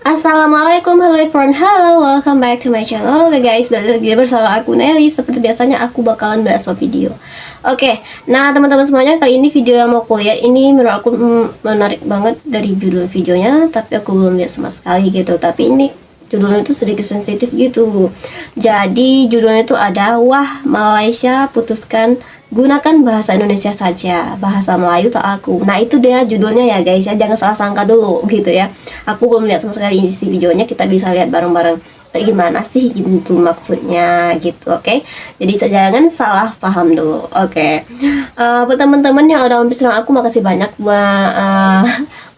Assalamualaikum, halo everyone, halo, welcome back to my channel. Oke guys, balik lagi bersama aku Nelly. Seperti biasanya aku bakalan bahas video. Oke, nah teman-teman semuanya, kali ini video yang mau aku lihat ini menurut aku menarik banget dari judul videonya, tapi aku belum lihat sama sekali gitu. Tapi ini judulnya itu sedikit sensitif gitu. Jadi judulnya itu ada, wah Malaysia putuskan gunakan bahasa Indonesia saja, bahasa Melayu tak aku. Nah itu dia judulnya ya guys ya, jangan salah sangka dulu gitu ya. Aku belum lihat sama sekali isi videonya, kita bisa lihat bareng-bareng kayak gimana sih gitu maksudnya gitu. Oke, jadi jangan salah paham dulu. Oke. Buat teman-teman yang udah mampir sama aku, makasih banyak.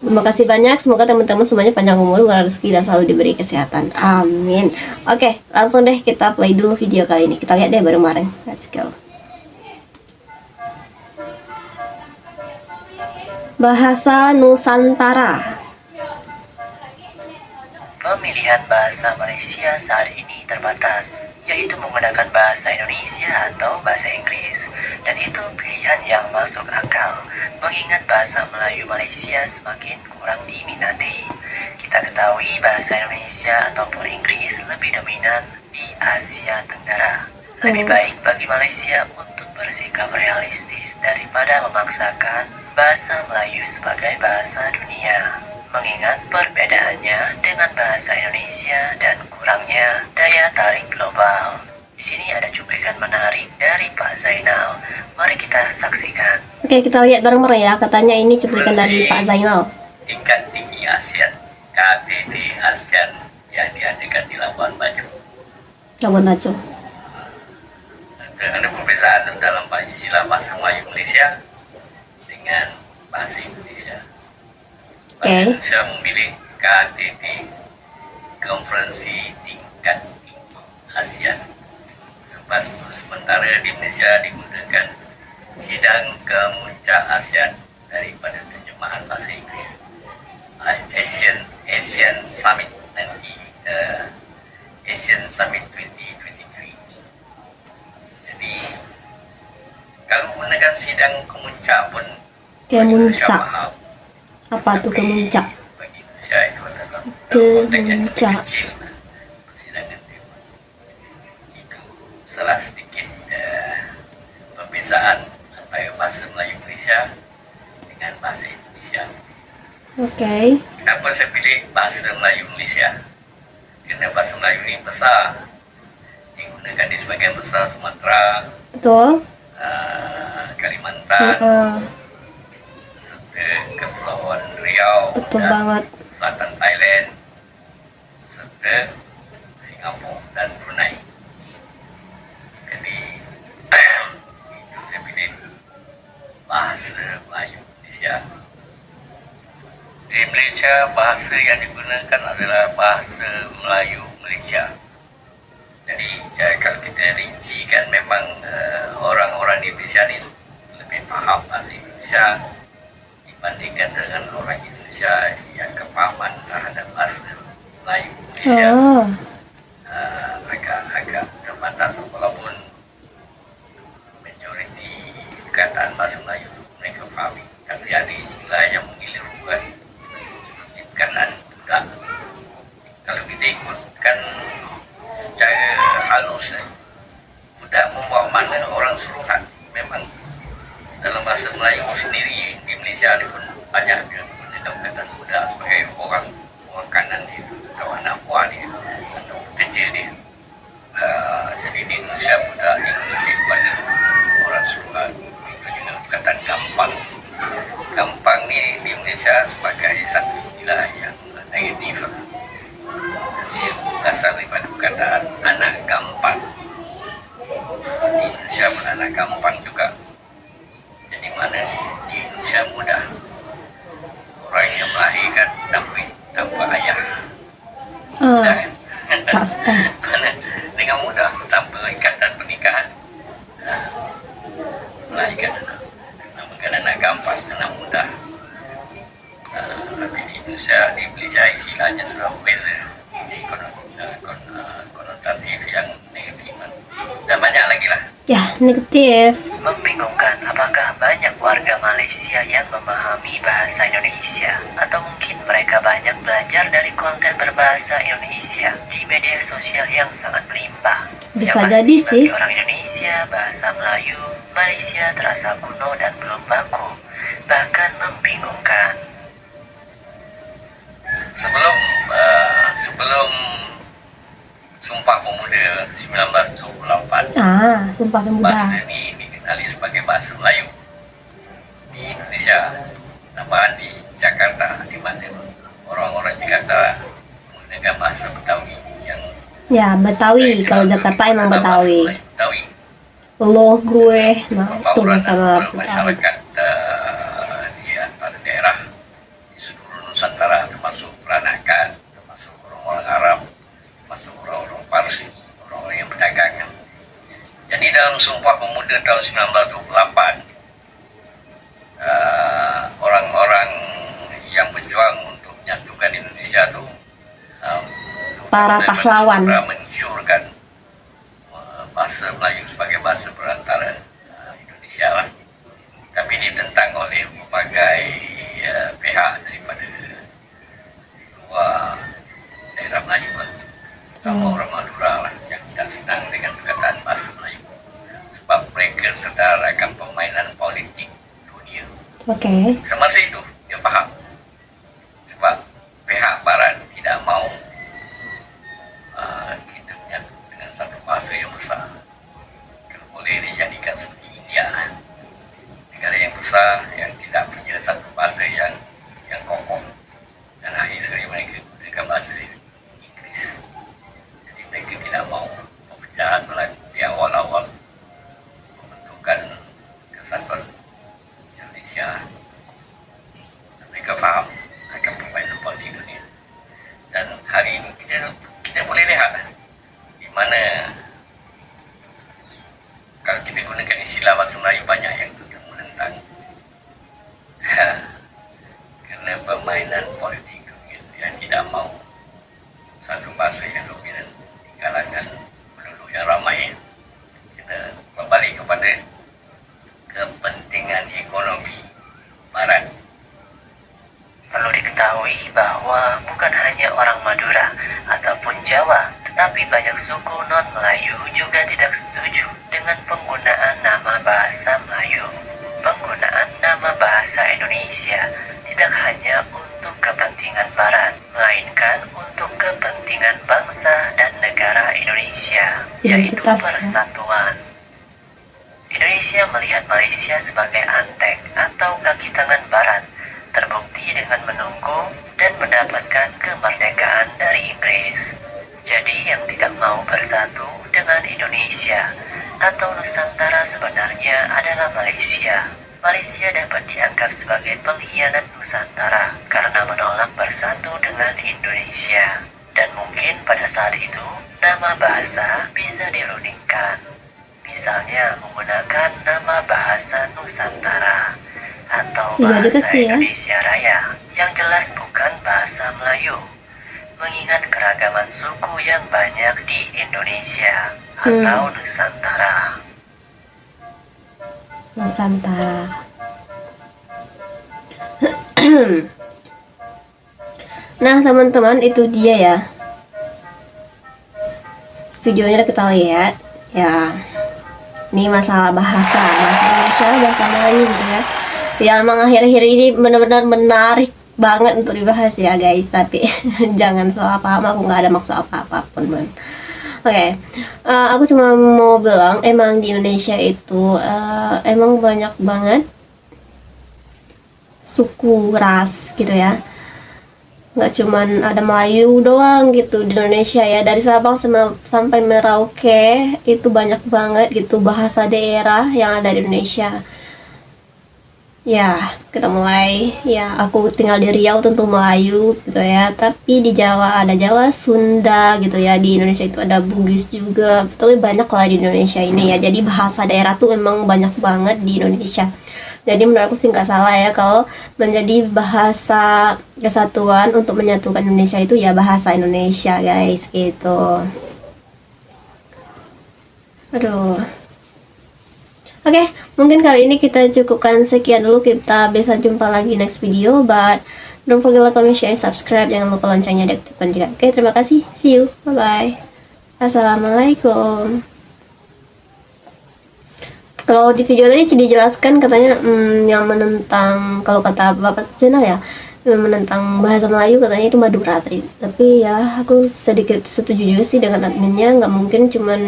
Terima kasih banyak, semoga teman-teman semuanya panjang umur, murah rezeki, dan selalu diberi kesehatan, amin. Oke, langsung deh kita play dulu video kali ini, kita lihat deh bareng-bareng. Let's go. Bahasa Nusantara. Pemilihan bahasa Malaysia saat ini terbatas, yaitu menggunakan bahasa Indonesia atau bahasa Inggris. Dan itu pilihan yang masuk akal, mengingat bahasa Melayu Malaysia semakin kurang diminati. Kita ketahui bahasa Indonesia ataupun Inggris lebih dominan di Asia Tenggara. Lebih baik bagi Malaysia untuk bersikap realistis daripada memaksakan bahasa Melayu sebagai bahasa dunia, mengingat perbedaannya dengan bahasa Indonesia dan kurangnya daya tarik global. Di sini ada cuplikan menarik dari Pak Zainal. Mari kita saksikan. Oke, kita lihat bareng-bareng ya. Katanya ini cuplikan dari Pak Zainal. Tingkat tinggi ASEAN, KTT ASEAN yang diadakan di Labuan Bajo. Labuan Bajo. Ada perbedaan dalam istilah bahasa Melayu Malaysia dengan bahasa Indonesia. Bahasa Indonesia memilih KTT, Konferensi Tingkat Tinggi ASEAN. Sementara di Indonesia digunakan Sidang Kemuncak ASEAN daripada terjemahan bahasa Inggris. Asian Summit nanti, Asian Summit 2023. Jadi kalau menggunakan sidang kemuncak pun Kemuncak. Apa tuh kemuncak? Bagi Indonesia itu adalah Kemuncak. kecil persidangan itu. Itu salah sedikit perbezaan antara bahasa Melayu Malaysia dengan bahasa Indonesia. Oke. Kenapa saya pilih bahasa Melayu Malaysia? Kerana bahasa Melayu ini besar, digunakan di sebagian besar Sumatera, Betul. Kalimantan, serta Kepulauan Riau, Betul dan banget. Selatan Thailand, serta Singapura dan Brunei. Jadi itu saya pilih bahasa Melayu Malaysia. Di Malaysia bahasa yang digunakan adalah bahasa Melayu Malaysia. Jadi kalau kita rincikan memang orang-orang di Malaysia ni lebih faham bahasa Indonesia dibandingkan dengan orang Indonesia yang kefahaman terhadap bahasa Melayu Malaysia agak terbatas, walaupun majoriti perkataan bahasa Melayu mereka fahami, tapi ada istilah yang menggelirukan seperti perkataan budak. Kalau kita ikutkan secara halus, budak membawa makna orang suruhan. Memang dalam bahasa Melayu sendiri di Malaysia pun banyak menggunakan perkataan budak sebagai orang kanan dia atau anak buah dia atau pekerja dia. Jadi di Indonesia budak digunakan kepada orang suruhan. Itu juga perkataan gampang. Gampang ni di Malaysia sebagai satu istilah yang negatif. Jadi berasal daripada perkataan anak gampang. Di Indonesia pun anak gampang juga. Jadi mana di Indonesia mudah. Orang yang melahirkan tanpa ayah. Tak spend. Dengan mudah tanpa ikatan pernikahan. Melahirkan anak. Namakan anak gampang, anak mudah. Tapi di Indonesia, di Malaysia istilahnya selalu beza. Jadi konotatif yang negatif. Dan banyak lagi lah. Ya, negatif. Membingungkan apakah banyak warga Malaysia yang memahami bahasa Indonesia, atau mungkin mereka banyak belajar dari konten berbagai bahasa Indonesia di media sosial yang sangat melimpah. Bisa Yang jadi pasti sih. bagi orang Indonesia, bahasa Melayu Malaysia terasa kuno dan belum baku, bahkan membingungkan. Sebelum Sumpah Pemuda 1978, Sumpah bahasa Pemuda. ini dikenali sebagai bahasa Melayu di Indonesia. Tambahan di Jakarta, di mana orang-orang Jakarta menggunakan bahasa Betawi yang Ya, Betawi. Kalau Jakarta emang Betawi. Betawi. Lo, gue, nah itu Pembauran sama dan Betawi. masyarakat di antara daerah di seluruh Nusantara, termasuk Peranakan, termasuk orang-orang Arab, termasuk orang-orang Parsi, orang-orang yang berdagangan. Jadi dalam Sumpah Pemuda tahun 1928, orang-orang yang berjuang untuk menyatukan Indonesia itu Para pahlawan. mensyurkan bahasa Melayu sebagai bahasa perantara Indonesia lah. Tapi ditentang oleh berbagai pihak daripada luar daerah Melayu lah. Terutama orang Madura lah yang tidak senang dengan perkataan bahasa Melayu. Sebab mereka sedar akan permainan politik dunia. Oke. Semasa itu dia faham. Sebab pihak Barat tidak mau kita menyatu dengan satu bahasa yang besar. Kalau boleh dijadikan seperti India, negara yang besar yang tidak punya satu bahasa yang kokoh, dan akhir sekali mereka gunakan bahasa Inggeris. Jadi mereka tidak mau perpecahan berlaku di awal-awal pembentukan kesatuan Indonesia. Mereka faham akan permainan politik dunia. Dan hari ini kita boleh lihat di mana kalau kita gunakan istilah bahasa Melayu banyak yang menentang kerana permainan politik dunia yang tidak mau satu bahasa yang dominan di kalangan penduduk yang ramai. Kita berbalik kepada kepentingan ekonomi Barat. Perlu diketahui bahwa bukan hanya orang Madura ataupun Jawa, tetapi banyak suku non-Melayu juga tidak setuju dengan penggunaan nama bahasa Melayu. Penggunaan nama bahasa Indonesia tidak hanya untuk kepentingan Barat, melainkan untuk kepentingan bangsa dan negara Indonesia, yaitu Identitas, ya. persatuan. Indonesia melihat Malaysia sebagai antek atau kaki tangan Barat, terbukti dengan menunggu dan mendapatkan kemerdekaan dari Inggris. Jadi yang tidak mau bersatu dengan Indonesia atau Nusantara sebenarnya adalah Malaysia. Malaysia dapat dianggap sebagai pengkhianat Nusantara karena menolak bersatu dengan Indonesia. Dan mungkin pada saat itu, nama bahasa bisa diruningkan. Misalnya menggunakan nama bahasa Nusantara atau Iya juga bahasa sih ya. Indonesia Raya, yang jelas bukan bahasa Melayu. Mengingat keragaman suku yang banyak di Indonesia atau Nusantara. Nusantara. Nah teman-teman, itu dia ya videonya, kita lihat ya. Ini masalah bahasa Indonesia, bahasa Melayu gitu ya. Ya emang akhir-akhir ini benar-benar menarik banget untuk dibahas ya guys. Tapi jangan salah paham, aku nggak ada maksud apa-apa pun man. Oke, aku cuma mau bilang emang di Indonesia itu emang banyak banget suku ras gitu ya. Nggak cuman ada Melayu doang gitu di Indonesia ya. Dari Sabang sampai Merauke itu banyak banget gitu bahasa daerah yang ada di Indonesia. Ya, kita mulai. Ya, aku tinggal di Riau, tentu Melayu gitu ya. Tapi di Jawa ada Jawa, Sunda gitu ya. Di Indonesia itu ada Bugis juga. Tapi banyak lah di Indonesia ini ya. Jadi bahasa daerah tuh emang banyak banget di Indonesia. Jadi menurut aku sih nggak salah ya kalau menjadi bahasa kesatuan untuk menyatukan Indonesia itu ya bahasa Indonesia guys gitu. Aduh. Oke, mungkin kali ini kita cukupkan sekian dulu. Kita bisa jumpa lagi next video. But Don't forget like, comment, share, subscribe. Jangan lupa loncengnya diaktifkan juga. Oke, terima kasih. See you. Bye bye. Assalamualaikum. Kalau di video tadi dijelaskan katanya yang menentang, kalau kata Bapak Sina ya, yang menentang bahasa Melayu katanya itu Madura tadi. Tapi ya aku sedikit setuju juga sih dengan adminnya. Nggak mungkin cuman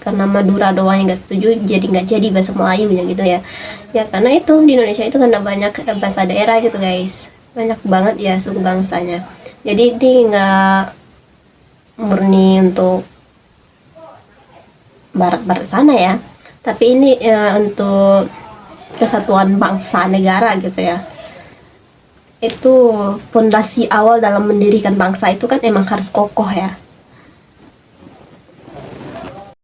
karena Madura doang yang nggak setuju jadi nggak jadi bahasa Melayu ya gitu ya. Ya karena itu di Indonesia itu karena banyak bahasa daerah gitu guys, banyak banget ya suku bangsanya. Jadi ini nggak murni untuk barat-barat sana ya, tapi ini untuk kesatuan bangsa negara gitu ya. Itu pondasi awal dalam mendirikan bangsa itu kan emang harus kokoh ya.